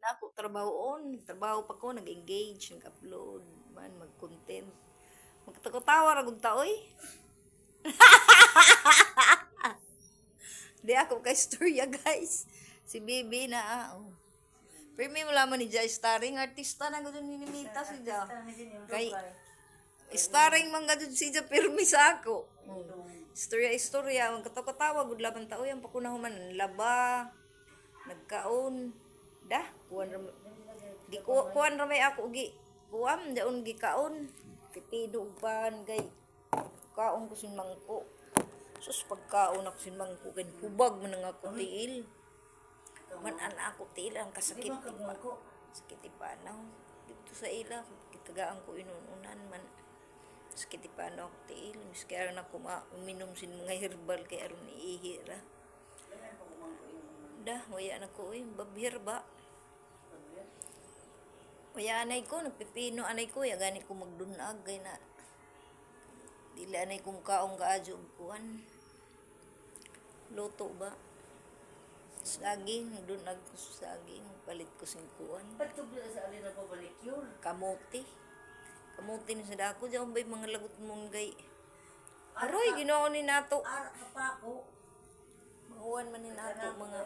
na ako trabaho pa ko, nag-engage, nag-upload, man, mag-content. Magkatawa ra gud ta oy. Di ako kay storya guys. Si Bibi na oh. Pero may wala man ni Jai starring artista na gud ni Nimita si Ja. Kay starring man gud si Ja pirmi sa ako. Istorya, magkatawa gud laban ta oy ang pakunahuman laba. Nagkaon. Dah, kuwan ra may ako gi. Kuwam daon gi kaon. Pipido uban gay. Kaon ko sin mangko. Sus pagkaon ako sin mangko ken hubag man nga ako tiil. Man ana ako tiil ang kasakit pa. Sakit pa na. Dito sa ila kitagaan ko inununan man. Sakit pa na ako tiil. Miski aron ako uminom sin mga herbal kay aron iihira. Dah, waya na ko eh. Babir ba? Waya anay ko, nagpipino anay ko. Ya gani ko magdunag. Gay na. Dila anay kong kaong kaadyo kuhan. Luto ba? Saging, dunag ko sa saging. Palit ko sing kuhan. Patubla sa alin na pabalik yun. Kamote. Kamote na sa dako. Diyan ba'y mga lagot mong gay. Aroy, ginoon ni nato. Ara ka pa ako. Kuwan man ni nato mga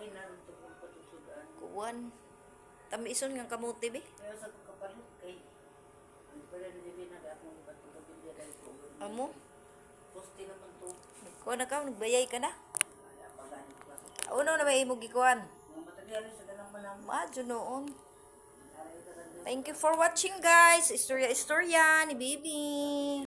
kuwan. Tamiison nga kamote be. Kaya sa pagkapalit kay pala na din na akong patubla dahil ko. Amo? Poste naman to. Kuwan na ka, nagbayay ka na. Uno na may imong gikuan. Matagal sa ganang malam. Madyo noon. Thank you for watching guys. Istorya ni Bibi.